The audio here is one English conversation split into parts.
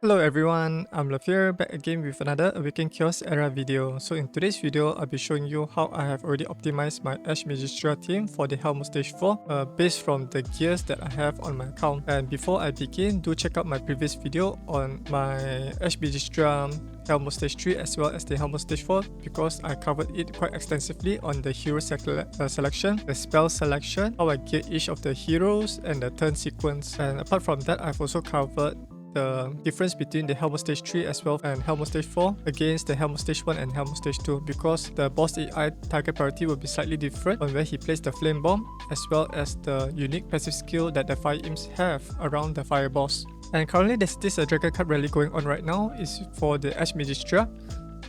Hello everyone, I'm Love here, back again with another Awaken Chaos Era video. So in today's video, I'll be showing you how I have already optimized my Ash Magisteria team for the Helm Stage 4 based from the gears that I have on my account. And before I begin, do check out my previous video on my Ash Magisteria Helm Stage 3 as well as the Helm Stage 4 because I covered it quite extensively on the hero selection, the spell selection, how I gear each of the heroes and the turn sequence. And apart from that, I've also covered the difference between the Helm Stage 3 as well and Helm Stage 4 against the Helm Stage 1 and Helm Stage 2 because the boss AI target priority will be slightly different on where he plays the Flame Bomb as well as the unique passive skill that the Fire Imps have around the Fire Boss. And currently there's this Dragon Card rally going on right now is for the Ash Magisteria.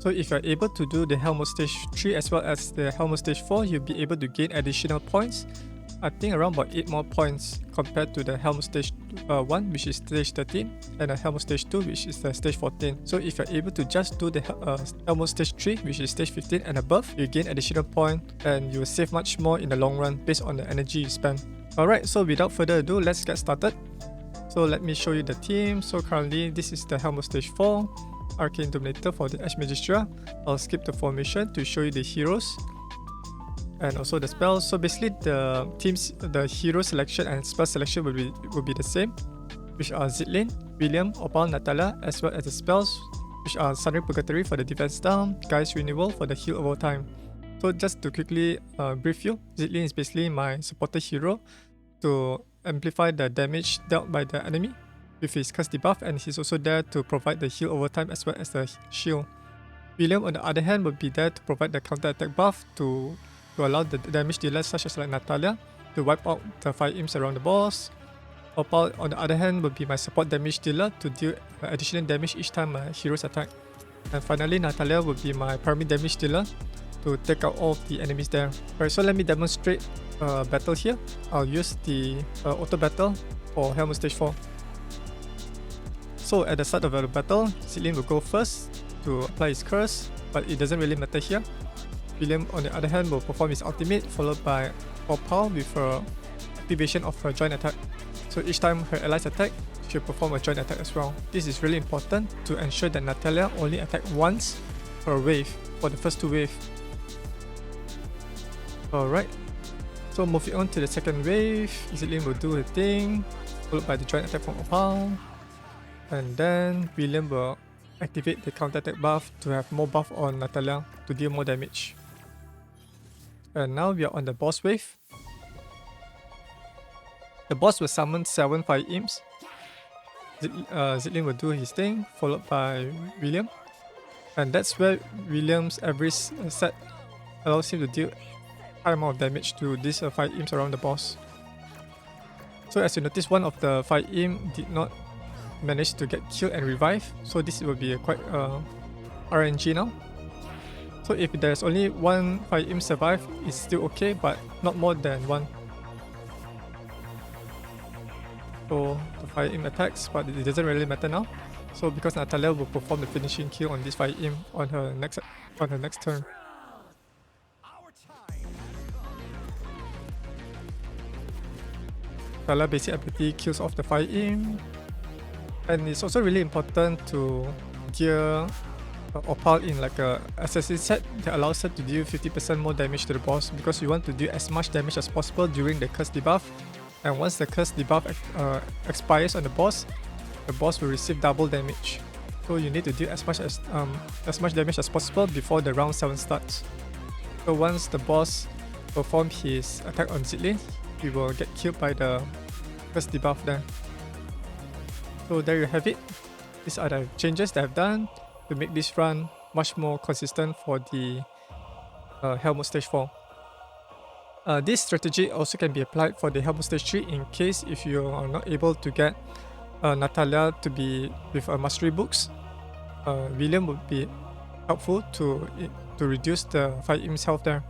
So if you're able to do the Helm Stage 3 as well as the Helm Stage 4, you'll be able to gain additional points. I think around about 8 more points compared to the Helm Stage 1 which is stage 13 and the Helm Stage 2 which is the stage 14. So if you're able to just do the Helm Stage 3 which is stage 15 and above, you gain additional point and you will save much more in the long run based on the energy you spend. Alright, so without further ado, let's get started. So let me show you the team. So currently this is the Helm Stage 4 Arcane Dominator for the Ash Magisteria. I'll skip the formation to show you the heroes and also the spells. So basically the teams, the hero selection and spell selection will be the same, which are Ztlin, William, Opal, Nathalia, as well as the spells, which are Sundering Purgatory for the defense down, Guy's Renewal for the heal over time. So just to quickly brief you, Ztlin is basically my supporter hero to amplify the damage dealt by the enemy with his curse debuff, and he's also there to provide the heal over time as well as the shield. William on the other hand will be there to provide the counter attack buff to allow the damage dealers such as like Nathalia to wipe out the Fire Imps around the boss. Opal on the other hand will be my support damage dealer to deal additional damage each time my heroes attack. And finally Nathalia will be my primary damage dealer to take out all of the enemies there. Alright, so let me demonstrate battle here. I'll use the auto battle for Helm Stage 4. So at the start of the battle, Ztlin will go first to apply his curse, but it doesn't really matter here. William on the other hand will perform his ultimate followed by Opal with her activation of her joint attack. So each time her allies attack, she'll perform a joint attack as well. This is really important to ensure that Nathalia only attack once per wave for the first 2 waves. Alright, so moving on to the second wave, Ztlin will do her thing, followed by the joint attack from Opal. And then William will activate the counter attack buff to have more buff on Nathalia to deal more damage. And now we are on the boss wave. The boss will summon 7 Fire Imps. Ztlin will do his thing, followed by William. And that's where William's every set allows him to deal high amount of damage to these Fire Imps around the boss. So as you notice, one of the Fire Imp did not manage to get killed and revive. So this will be a quite RNG now. So if there's only one Fire Imp survive, it's still okay, but not more than one. So the Fire Imp attacks, but it doesn't really matter now. So because Nathalia will perform the finishing kill on this Fire Imp on her next turn. Nathalia basic ability kills off the Fire Imp, and it's also really important to gear Opal in like a assassin set that allows her to deal 50% more damage to the boss because you want to do as much damage as possible during the curse debuff, and once the curse debuff expires on the boss will receive double damage. So you need to deal as much damage as possible before the round 7 starts. So once the boss performs his attack on Ztlin, he will get killed by the curse debuff there. So there you have it. These are the changes that I've done to make this run much more consistent for the Helm Stage 4. This strategy also can be applied for the Helm Stage 3 in case if you are not able to get Nathalia to be with mastery books. William would be helpful to reduce the Fire Imp's health there.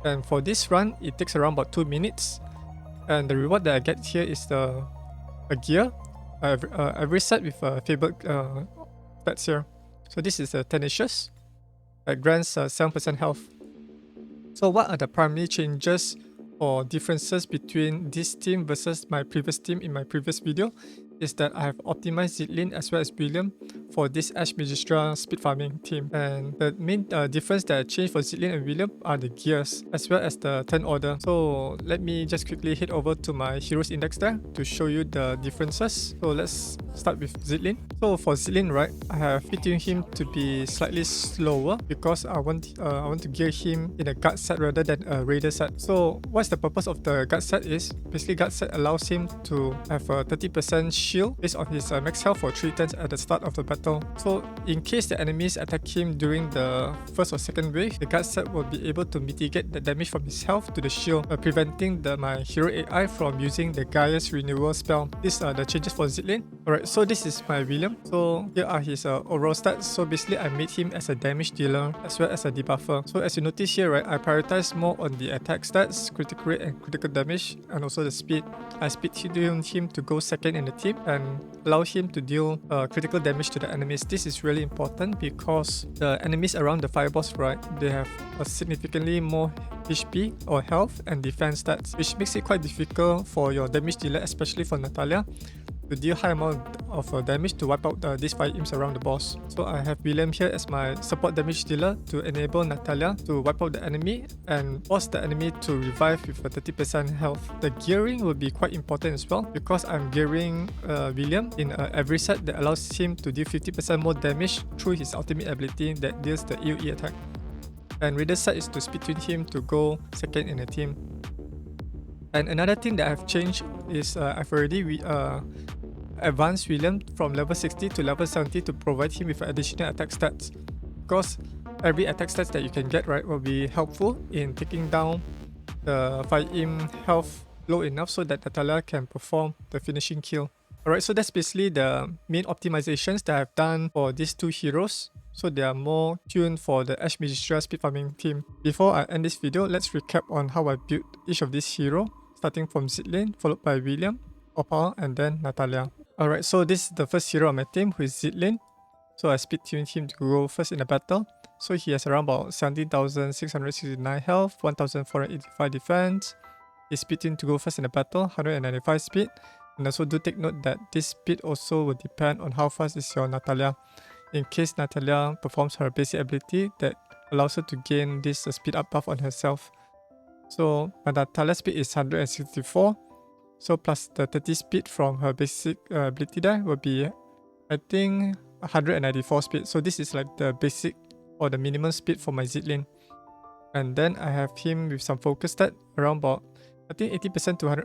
And for this run, it takes around about 2 minutes. And the reward that I get here is a gear. Every set with fabled stats here. So this is a Tenacious that grants 7% health. So what are the primary changes or differences between this team versus my previous team in my previous video? is that I have optimized Ztlin as well as William for this Ash Magisteria speed farming team. And the main difference that I changed for Ztlin and William are the gears as well as the turn order. So let me just quickly head over to my heroes index there to show you the differences. So let's start with Ztlin. So for Ztlin, right, I have fitted him to be slightly slower because I want to gear him in a guard set rather than a raider set. So what's the purpose of the guard set is basically guard set allows him to have a 30% shield based on his max health for 3 turns at the start of the battle. So in case the enemies attack him during the first or second wave, the guard set will be able to mitigate the damage from his health to the shield, preventing my hero AI from using the Gaia's renewal spell. These are the changes for Ztlin. Alright, so this is my William. So here are his overall stats. So basically I made him as a damage dealer as well as a debuffer. So as you notice here, right, I prioritize more on the attack stats, critical rate and critical damage, and also the speed. I speed tuned him to go second in the team and allow him to deal critical damage to the enemies. This is really important because the enemies around the fireboss, right, they have a significantly more HP or health and defense stats, which makes it quite difficult for your damage dealer, especially for Nathalia, to deal high amount of damage to wipe out these 5 imps around the boss. So I have William here as my support damage dealer to enable Nathalia to wipe out the enemy and force the enemy to revive with a 30% health. The gearing will be quite important as well because I'm gearing William in every set that allows him to deal 50% more damage through his ultimate ability that deals the AoE attack. And Raider set is to speed tune him to go second in the team. And another thing that I've changed is I've already advanced William from level 60 to level 70 to provide him with additional attack stats. Because every attack stats that you can get, right, will be helpful in taking down the 5 imp health low enough so that Nathalia can perform the finishing kill. Alright, so that's basically the main optimizations that I've done for these two heroes. So they are more tuned for the Ash Magisteria speed farming team. Before I end this video, let's recap on how I built each of these heroes, starting from Ztlin, followed by William, Opal, and then Nathalia. Alright, so this is the first hero on my team, who is Ztlin. So I speed tuned him to go first in the battle. So he has around about 17,669 health, 1,485 defense. He's speed tuned to go first in the battle, 195 speed. And also do take note that this speed also will depend on how fast is your Nathalia. In case Nathalia performs her basic ability that allows her to gain this speed up buff on herself. So my Nathalia speed is 164. So plus the 30 speed from her basic ability there will be, I think, 194 speed. So this is like the basic or the minimum speed for my Ztlin. And then I have him with some focus stat around about, I think 80% to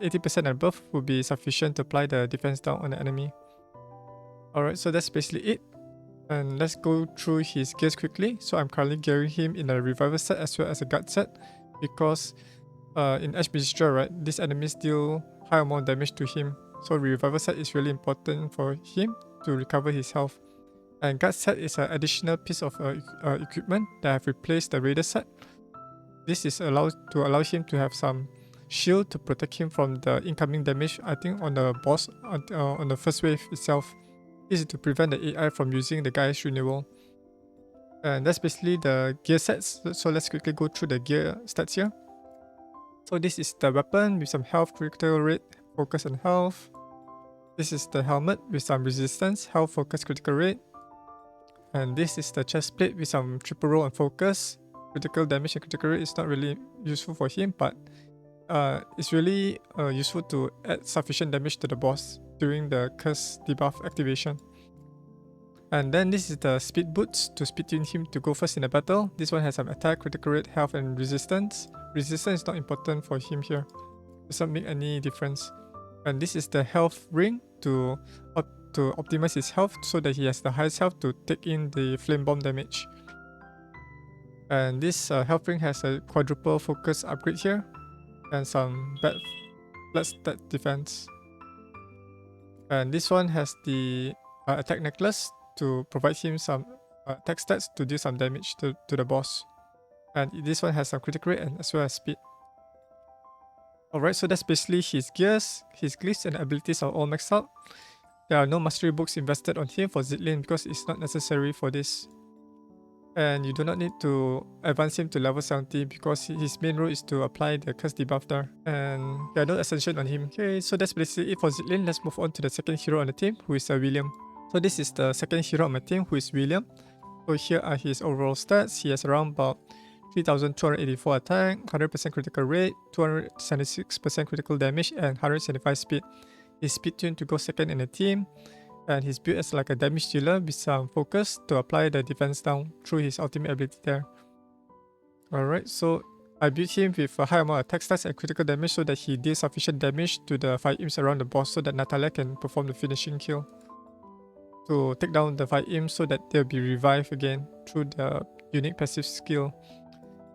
80% and above will be sufficient to apply the defense down on the enemy. Alright, so that's basically it. And let's go through his gears quickly. So I'm currently gearing him in a revival set as well as a guard set because in Ash Magisteria, right, these enemies deal high amount of damage to him. So revival set is really important for him to recover his health. And guard set is an additional piece of equipment that I've replaced the raider set. This is allowed to allow him to have some shield to protect him from the incoming damage, I think, on the boss on the first wave itself. This is to prevent the AI from using the Gaia's renewal. And that's basically the gear sets. So let's quickly go through the gear stats here. So this is the weapon with some health, critical rate, focus and health. This is the helmet with some resistance, health, focus, critical rate. And this is the chest plate with some triple roll and focus. Critical damage and critical rate is not really useful for him, but it's really useful to add sufficient damage to the boss during the curse debuff activation. And then this is the speed boots to speed tune him to go first in the battle. This one has some attack, critical rate, health and resistance. Resistance is not important for him here. It doesn't make any difference. And this is the health ring to optimize his health so that he has the highest health to take in the flame bomb damage. And this health ring has a quadruple focus upgrade here and some blood stat defense. And this one has the attack necklace to provide him some attack stats to do some damage to the boss. And this one has some critical rate and as well as speed. Alright, so that's basically his gears. His glyphs and abilities are all maxed out. There are no mastery books invested on him for Ztlin because it's not necessary for this. And you do not need to advance him to level 70 because his main role is to apply the curse debuff there. And yeah, no ascension on him. Okay, so that's basically it for Ztlin. Let's move on to the second hero on the team, who is William. So this is the second hero on my team, who is William. So here are his overall stats. He has around about 3284 attack, 100% critical rate, 276% critical damage, and 175 speed. His speed tuned to go second in the team. And he's built as like a damage dealer with some focus to apply the defense down through his ultimate ability there. Alright, so I built him with a high amount of attack stats and critical damage so that he deals sufficient damage to the 5 imps around the boss so that Nathalia can perform the finishing kill. To take down the 5 imps so that they'll be revived again through the unique passive skill.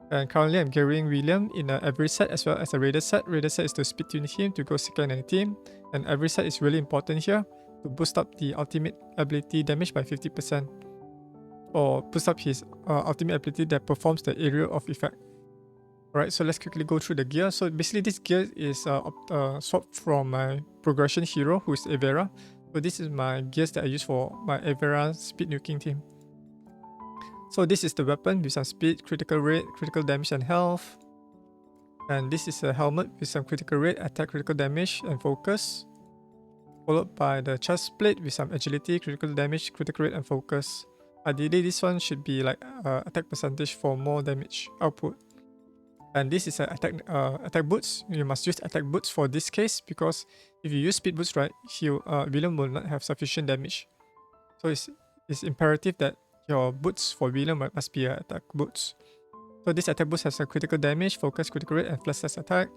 And currently I'm carrying William in a every set as well as a Raider set. Raider set is to speed tune him to go second in the team. And every set is really important here to boost up the ultimate ability damage by 50%, or boost up his ultimate ability that performs the area of effect. Alright, so let's quickly go through the gear. So basically this gear is swapped from my progression hero, who is Avera. So this is my gears that I use for my Avera speed nuking team. So this is the weapon with some speed, critical rate, critical damage and health. And this is a helmet with some critical rate, attack, critical damage and focus. Followed by the chest plate with some agility, critical damage, critical rate and focus. Ideally this one should be like attack percentage for more damage output. And this is attack boots. You must use attack boots for this case because if you use speed boots, right, William will not have sufficient damage. So it's imperative that your boots for William must be attack boots. So this attack boost has a critical damage, focus, critical rate and flash attack.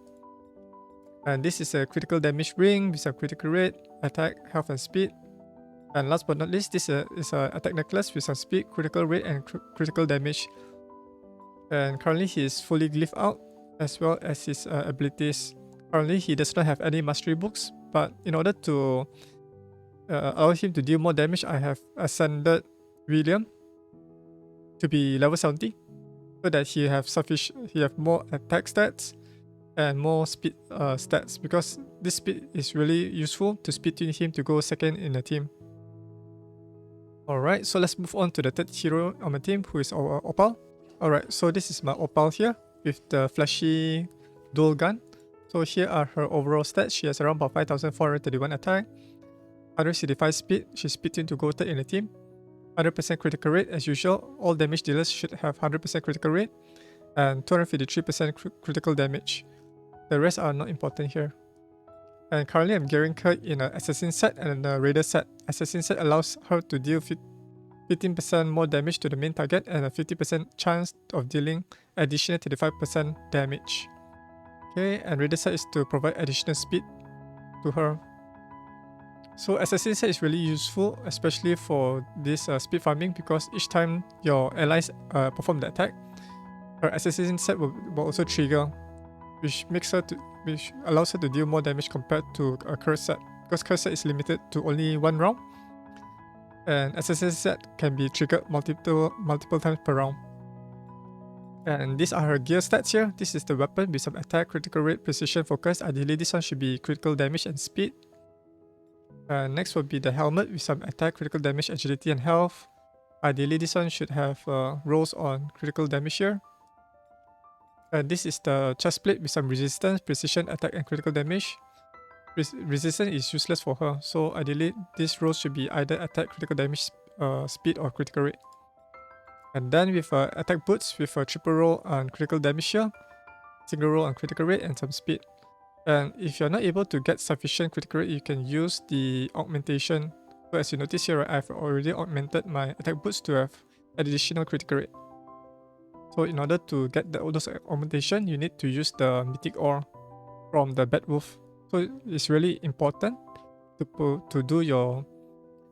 And this is a critical damage ring with some critical rate, attack, health and speed. And last but not least, this is a attack necklace with some speed, critical rate and critical damage. And currently he is fully glyphed out as well as his abilities. Currently he does not have any mastery books, but in order to allow him to deal more damage, I have ascended William to be level 70 so that he have more attack stats and more speed stats, because this speed is really useful to speed tune him to go second in the team. Alright, so let's move on to the third hero on my team, who is our Opal. Alright, so this is my Opal here with the flashy dual gun. So here are her overall stats. She has around about 5431 attack, 165 speed, she's speed tuned to go third in the team, 100% critical rate as usual. All damage dealers should have 100% critical rate, and 253% critical damage. The rest are not important here. And currently I'm gearing her in an Assassin set and a Raider set. Assassin set allows her to deal 15% more damage to the main target and a 50% chance of dealing additional 35% damage. Okay, and Raider set is to provide additional speed to her. So Assassin set is really useful, especially for this speed farming, because each time your allies perform the attack, her Assassin set will also trigger, which allows her to deal more damage compared to a curse set, because curse set is limited to only one round, and Assassin set can be triggered multiple times per round. And these are her gear stats here. This is the weapon with some attack, critical rate, precision, focus. Ideally this one should be critical damage and speed. Next will be the helmet with some attack, critical damage, agility and health. Ideally this one should have rolls on critical damage here. This is the chest plate with some resistance, precision, attack and critical damage. Resistance is useless for her, so ideally this roll should be either attack, critical damage, speed or critical rate. And then with attack boots with a triple roll and critical damage here, single roll and critical rate and some speed. And if you're not able to get sufficient critical rate, you can use the augmentation. So as you notice here, I've already augmented my attack boots to have additional critical rate. So in order to get those augmentation, you need to use the mythic ore from the Bad Wolf. So it's really important to do your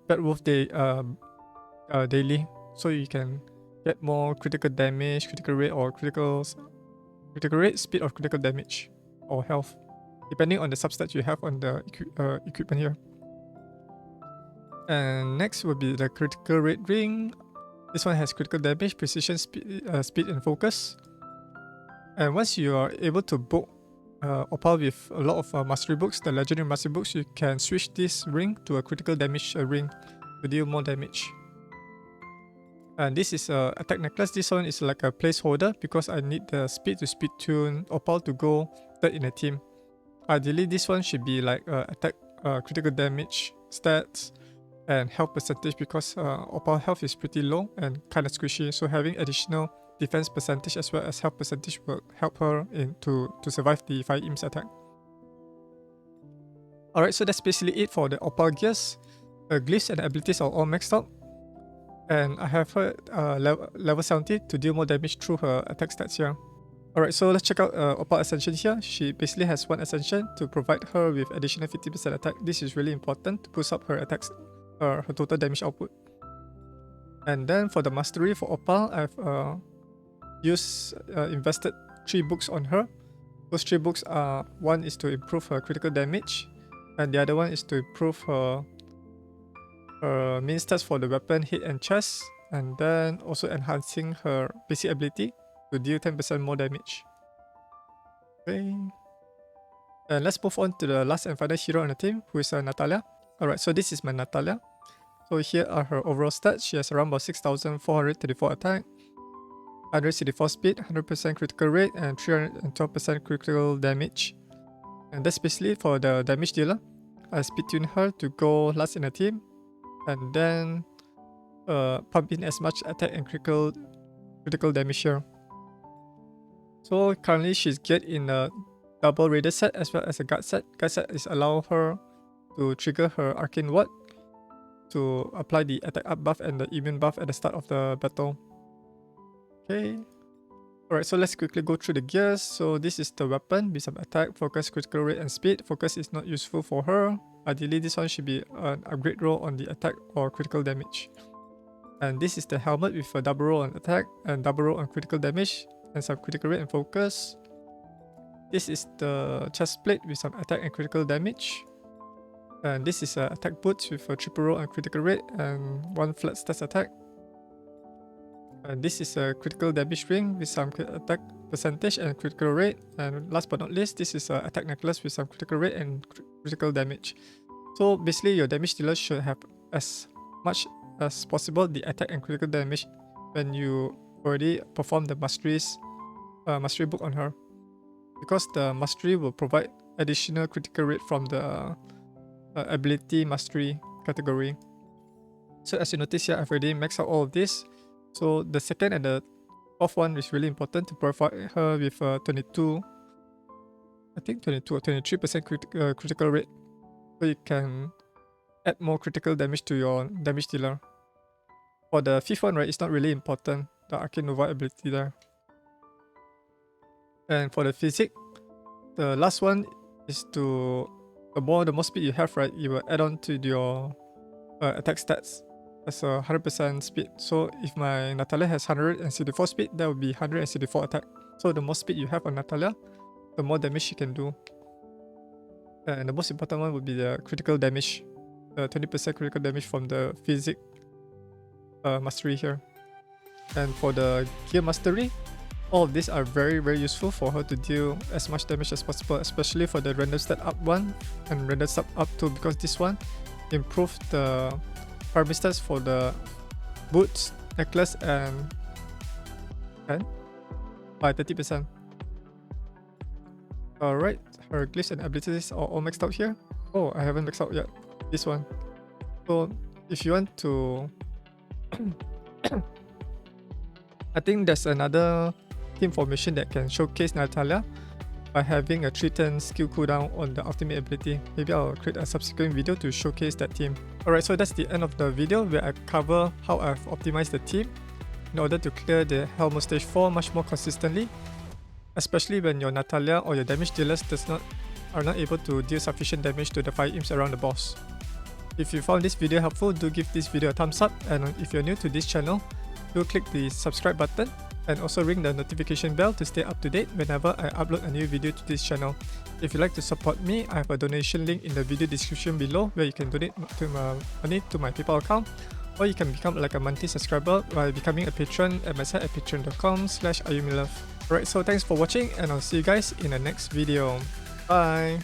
Bad Wolf daily, so you can get more critical damage, critical rate, or critical rate, speed, or critical damage, or health, depending on the substats you have on the equipment here. And next will be the critical rate ring. This one has critical damage, precision, speed and focus. And once you are able to book Opal with a lot of mastery books, the legendary mastery books, you can switch this ring to a critical damage ring to deal more damage. And this is a attack necklace. This one is like a placeholder because I need the speed to speed tune Opal to go third in a team. Ideally, this one should be like attack, critical damage stats, and health percentage because Opal health is pretty low and kind of squishy. So having additional defense percentage as well as health percentage will help her to survive the Fire Imps attack. Alright, so that's basically it for the Opal gears. Glyphs and abilities are all maxed out. And I have her level 70 to deal more damage through her attack stats here. Alright, so let's check out Opal Ascension here. She basically has one Ascension to provide her with additional 50% attack. This is really important to boost up her attacks, her total damage output. And then for the Mastery for Opal, I've invested 3 books on her. Those 3 books are, one is to improve her critical damage, and the other one is to improve her main stats for the weapon, hit and chest, and then also enhancing her basic ability to deal 10% more damage. Okay. And let's move on to the last and final hero on the team, who is Nathalia. Alright, so this is my Nathalia. So here are her overall stats. She has around about 6,434 attack, 164 speed, 100% critical rate, and 312% critical damage. And that's basically for the damage dealer. I speed tune her to go last in the team, and then pump in as much attack and critical damage here. So currently she's geared in a double raider set as well as a guard set. Guard set is allow her to trigger her arcane ward to apply the attack up buff and the immune buff at the start of the battle. Okay. Alright, so let's quickly go through the gears. So this is the weapon with some attack, focus, critical rate, and speed. Focus is not useful for her. Ideally, this one should be an upgrade roll on the attack or critical damage. And this is the helmet with a double roll on attack and double roll on critical damage and some critical rate and focus. This is the chest plate with some attack and critical damage. And this is attack boots with a triple roll and critical rate and 1 flat stats attack. And this is a critical damage ring with some attack percentage and critical rate. And last but not least, this is an attack necklace with some critical rate and critical damage. So basically, your damage dealer should have as much as possible the attack and critical damage when you already perform the mastery book on her, because the mastery will provide additional critical rate from the ability mastery category. So as you notice here, I've already maxed out all of this. So the second and the fourth one is really important to provide her with 22 or 23% critical rate, so you can add more critical damage to your damage dealer. For the fifth one, right, it's not really important, the Arcane Nova ability there. And for the physic, the last one is to, the more speed you have, right, you will add on to your attack stats as a 100% speed. So if my Nathalia has 164 speed, that would be 164 attack. So the more speed you have on Nathalia, the more damage she can do. And the most important one would be the critical damage, the 20% critical damage from the physic mastery here. And for the gear mastery, all of these are very useful for her to deal as much damage as possible, especially for the random stat up 1 and random stat up 2, because this one improved the primary stats for the boots, necklace, and by 30%. Alright, her glyphs and abilities are all maxed out here. Oh, I haven't maxed out yet this one. So if you want to I think there's another team formation that can showcase Nathalia by having a 3-turn skill cooldown on the ultimate ability. Maybe I'll create a subsequent video to showcase that team. Alright, so that's the end of the video where I cover how I've optimized the team in order to clear the Hellmode Stage 4 much more consistently, especially when your Nathalia or your damage dealers are not able to deal sufficient damage to the Fire Imps around the boss. If you found this video helpful, do give this video a thumbs up, and if you're new to this channel, do click the subscribe button and also ring the notification bell to stay up to date whenever I upload a new video to this channel. If you'd like to support me, I have a donation link in the video description below where you can donate money to my PayPal account, or you can become like a monthly subscriber by becoming a patron at my site at patreon.com/Ayumilove. Alright, so thanks for watching, and I'll see you guys in the next video. Bye!